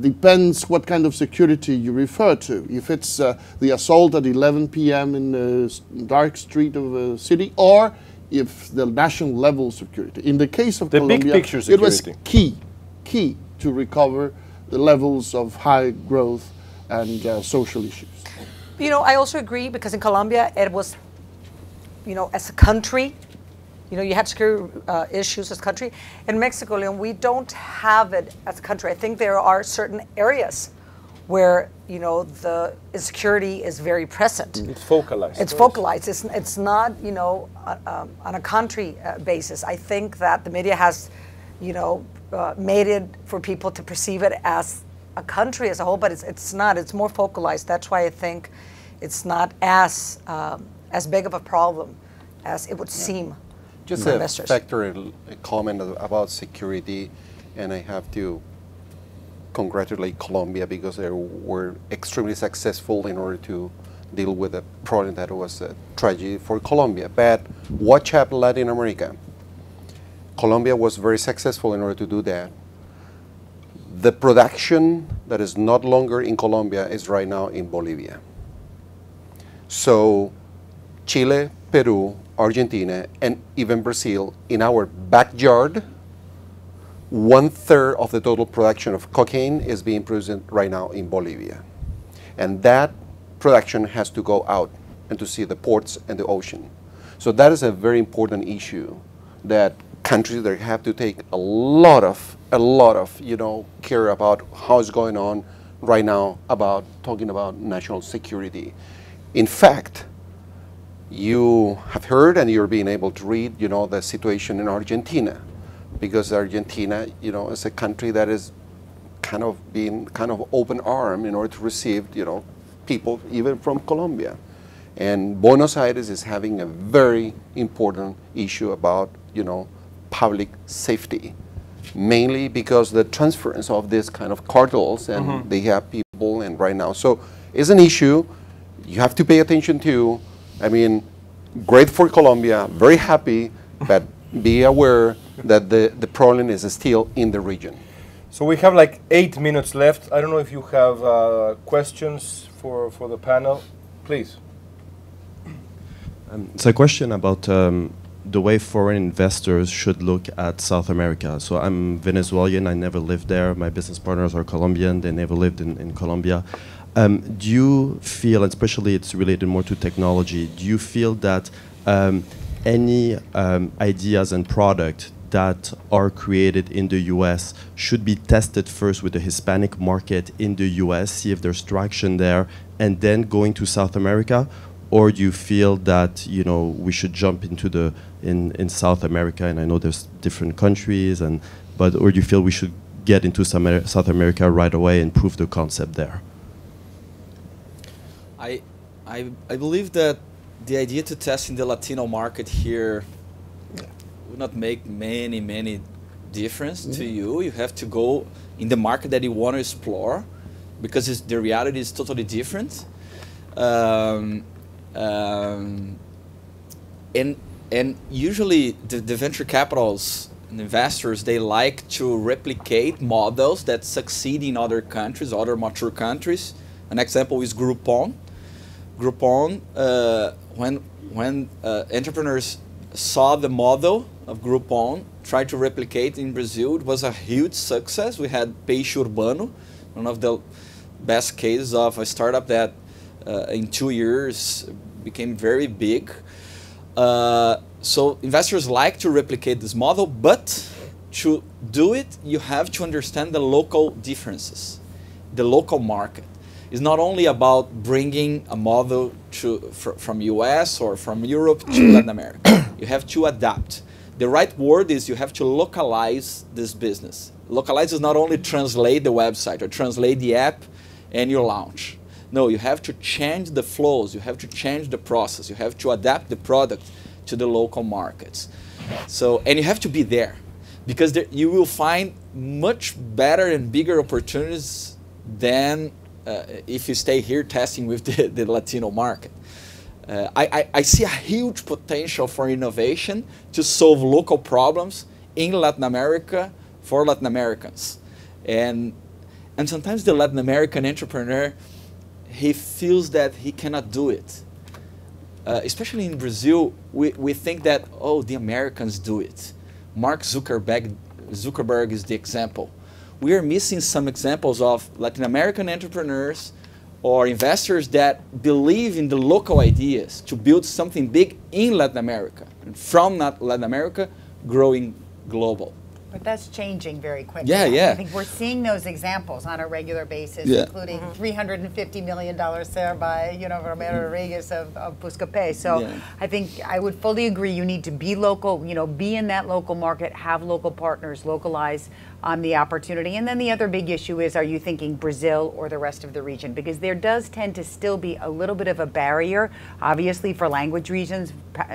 depends what kind of security you refer to. If it's the assault at 11 p.m. in the dark street of a city, or if the national level security. In the case of Colombia, big picture security. It was key to recover the levels of high growth and social issues. You know, I also agree, because in Colombia it was, you know, as a country, you know, you had security issues as a country. In Mexico, Leon, we don't have it as a country. I think there are certain areas where, you know, the insecurity is very present. It's focalized. It's focalized. It's not, you know, on a country basis. I think that the media has, you know, made it for people to perceive it as a country as a whole, but it's not. It's more focalized. That's why I think it's not as big of a problem as it would seem. Just a factor, a comment about security, and I have to congratulate Colombia because they were extremely successful in order to deal with a problem that was a tragedy for Colombia. But watch out Latin America. Colombia was very successful in order to do that. The production that is not longer in Colombia is right now in Bolivia. So Chile, Peru, Argentina, and even Brazil, in our backyard, 1/3 of the total production of cocaine is being produced right now in Bolivia. And that production has to go out and to see the ports and the ocean. So that is a very important issue that countries that have to take a lot of, you know, care about how it's going on right now about talking about national security. In fact, you have heard and you're being able to read, you know, the situation in Argentina, because Argentina, you know, is a country that is kind of being open arm in order to receive, you know, people even from Colombia. And Buenos Aires is having a very important issue about, you know, public safety, mainly because the transference of this kind of cartels, and they have people, and right now. So it's an issue you have to pay attention to. I mean, great for Colombia, very happy, but be aware that the problem is still in the region. So we have like 8 minutes left. I don't know if you have questions for the panel. Please. It's a question about the way foreign investors should look at South America. So I'm Venezuelan, I never lived there. My business partners are Colombian, they never lived in Colombia. Do you feel, especially it's related more to technology, do you feel that any ideas and product that are created in the US should be tested first with the Hispanic market in the US, see if there's traction there, and then going to South America? Or do you feel that, you know, we should jump into the in South America, and I know there's different countries, but or do you feel we should get into South America right away and prove the concept there? I believe that the idea to test in the Latino market here would not make many difference to you. You have to go in the market that you want to explore, because the reality is totally different. And usually the venture capitals and investors, they like to replicate models that succeed in other countries, other mature countries. An example is Groupon. Groupon, when entrepreneurs saw the model of Groupon, tried to replicate in Brazil, it was a huge success. We had Peixe Urbano, one of the best cases of a startup that in 2 years became very big. So investors like to replicate this model, but to do it, you have to understand the local differences, the local market. It's not only about bringing a model from US or from Europe to Latin America. You have to adapt. The right word is you have to localize this business. Localize is not only translate the website or translate the app and you launch. No, you have to change the flows, you have to change the process, you have to adapt the product to the local markets. So, and you have to be there, because you will find much better and bigger opportunities than if you stay here testing with the Latino market. I see a huge potential for innovation to solve local problems in Latin America for Latin Americans. And sometimes the Latin American entrepreneur, he feels that he cannot do it. Especially in Brazil, we think that, oh, the Americans do it. Mark Zuckerberg is the example. We are missing some examples of Latin American entrepreneurs or investors that believe in the local ideas to build something big in Latin America, and from Latin America, growing global. But that's changing very quickly. Yeah. I think we're seeing those examples on a regular basis, including $350 million there by Romero Rodriguez of Buscapé. So I think I would fully agree. You need to be local, be in that local market, have local partners, localize the opportunity. And then the other big issue is, are you thinking Brazil or the rest of the region? Because there does tend to still be a little bit of a barrier, obviously for language regions,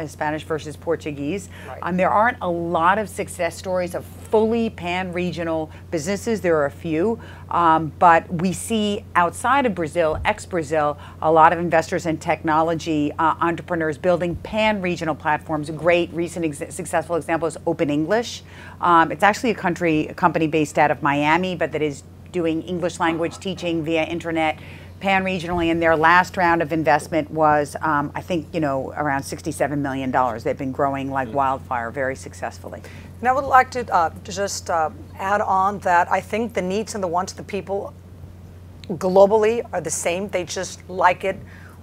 Spanish versus Portuguese. Right. There aren't a lot of success stories of fully pan-regional businesses. There are a few, but we see outside of Brazil, ex-Brazil, a lot of investors and technology entrepreneurs building pan-regional platforms. A great recent successful example is Open English. It's actually a company based out of Miami, but that is doing English language teaching via internet pan-regionally, and their last round of investment was, I think, around $67 million. They've been growing like wildfire very successfully. And I would like to just add on that I think the needs and the wants of the people globally are the same. They just like it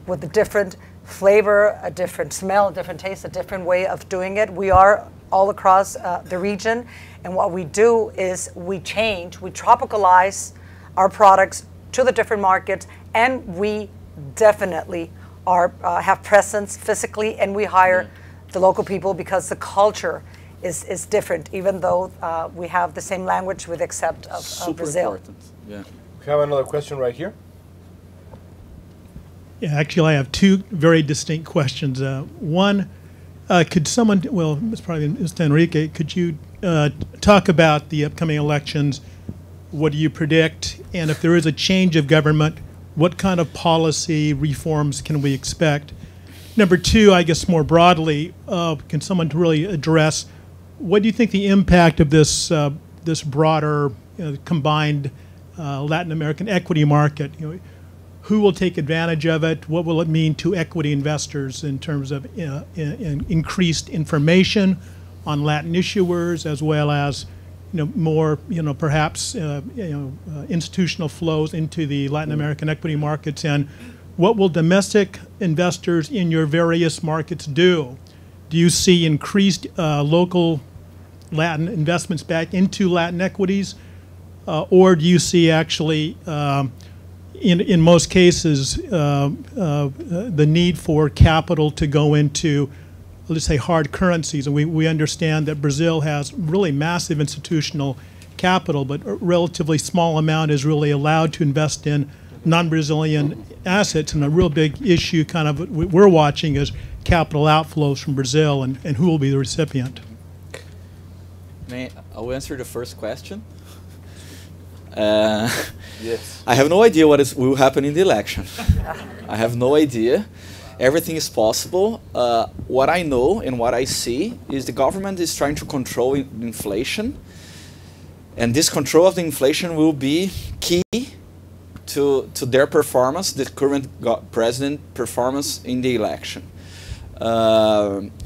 with a different flavor, a different smell, a different taste, a different way of doing it. We are all across the region, and what we do is we tropicalize our products to the different markets, and we definitely have presence physically, and we hire the local people because the culture is different, even though we have the same language with except of Brazil. Important. Yeah. We have another question right here. Yeah, actually I have two very distinct questions. One, could someone, well, it's probably Mr. Enrique, could you talk about the upcoming elections? What do you predict? And if there is a change of government, what kind of policy reforms can we expect? Number two, I guess more broadly, can someone really address what do you think the impact of this broader combined Latin American equity market? Who will take advantage of it? What will it mean to equity investors in terms of increased information on Latin issuers, as well as more perhaps institutional flows into the Latin American equity markets? And what will domestic investors in your various markets do? Do you see increased local Latin investments back into Latin equities, or do you see actually, in most cases, the need for capital to go into, let's say, hard currencies? And we understand that Brazil has really massive institutional capital, but a relatively small amount is really allowed to invest in non-Brazilian assets, and a real big issue kind of we're watching is capital outflows from Brazil and who will be the recipient. I'll answer the first question. Yes. I have no idea what will happen in the election. I have no idea. Everything is possible. What I know and what I see is the government is trying to control inflation. And this control of the inflation will be key to their performance, the current president performance in the election.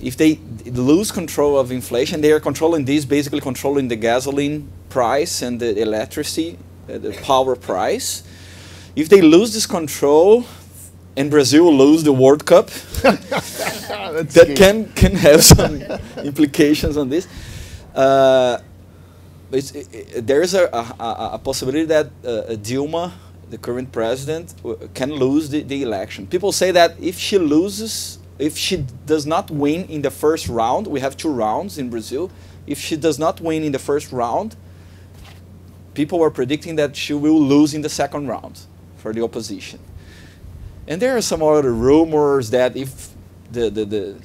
If they lose control of inflation, they are controlling this, basically controlling the gasoline price and the electricity, the power price. If they lose this control and Brazil lose the World Cup, that can have some implications on this. There is a possibility that Dilma, the current president, can lose the election. People say that if she loses, if she does not win in the first round, we have 2 rounds in Brazil. If she does not win in the first round, people are predicting that she will lose in the second round for the opposition. And there are some other rumors that if the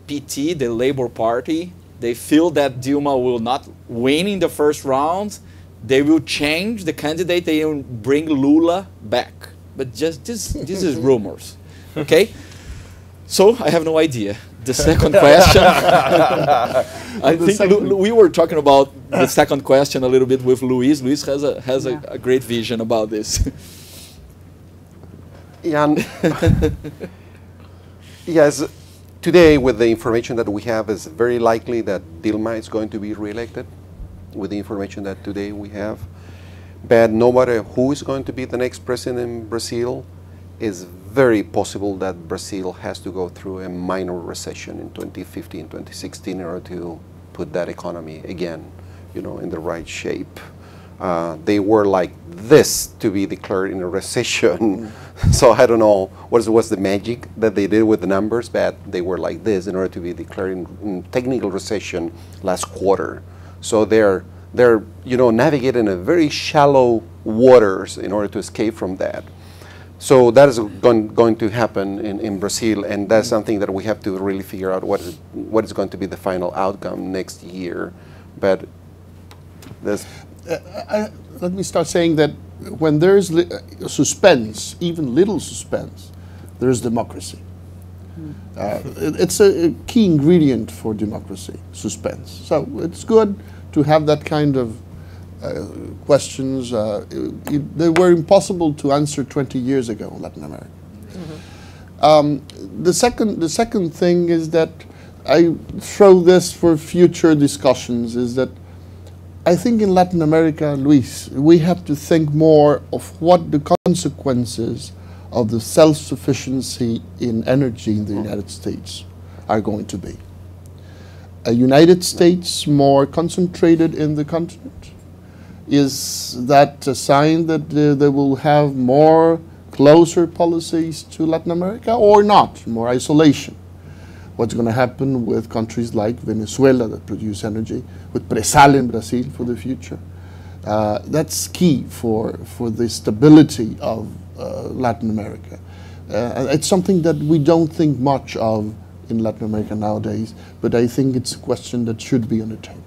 PT, the Labour Party, they feel that Dilma will not win in the first round, they will change the candidate, they will bring Lula back. But just this is rumors, okay? So I have no idea. The second question, I think we were talking about the second question a little bit with Luis. Luis has a great vision about this. Yes, today with the information that we have, it's very likely that Dilma is going to be reelected with the information that today we have. But no matter who is going to be the next president in Brazil, it's very possible that Brazil has to go through a minor recession in 2015, 2016 in order to put that economy again, in the right shape. They were like this to be declared in a recession. So I don't know what was the magic that they did with the numbers, but they were like this in order to be declared in technical recession last quarter. So they're navigating a very shallow waters in order to escape from that. So that is going to happen in Brazil, and that's something that we have to really figure out what is going to be the final outcome next year. But there's let me start saying that when there's suspense, even little suspense, there's democracy. It's a key ingredient for democracy, suspense. So it's good to have that kind of questions. They were impossible to answer 20 years ago in Latin America. The second thing is that I throw this for future discussions, is that I think in Latin America, Luis, we have to think more of what the consequences of the self-sufficiency in energy in the United States are going to be. A United States more concentrated in the continent, is that a sign that they will have more closer policies to Latin America, or not, more isolation? What's going to happen with countries like Venezuela that produce energy, with Presal in Brazil for the future? That's key for the stability of Latin America. It's something that we don't think much of in Latin America nowadays, but I think it's a question that should be on the table.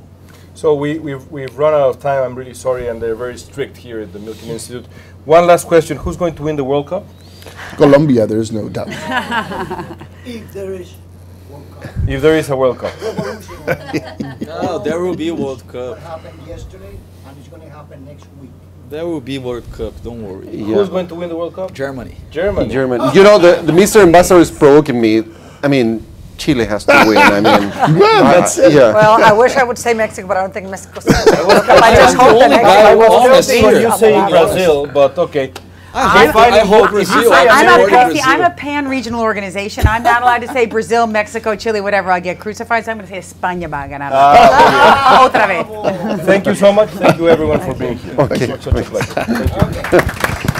So we've run out of time. I'm really sorry, and they're very strict here at the Milken Institute. One last question: who's going to win the World Cup? Colombia, there is no doubt. If there is World Cup. If there is a World Cup. No, there will be a World Cup. It happened yesterday, and it's going to happen next week. There will be World Cup. Don't worry. Yeah. Who's going to win the World Cup? Germany. Germany. Germany. The Mr. Ambassador is provoking me. I mean, Chile has to win. I mean, that's it. Yeah. Well, I wish I would say Mexico, but I don't think Mexico's going to World Cup. I just hope that Mexico will still be. You're saying Brazil, but okay. I hope Brazil. I'm a pan-regional organization. I'm not allowed to say Brazil, Mexico, Chile, whatever. I'll get crucified, so I'm going to say España va a ganar. Otra vez. Thank you so much. Thank you everyone for being here. Okay. Such a pleasure. Thank you.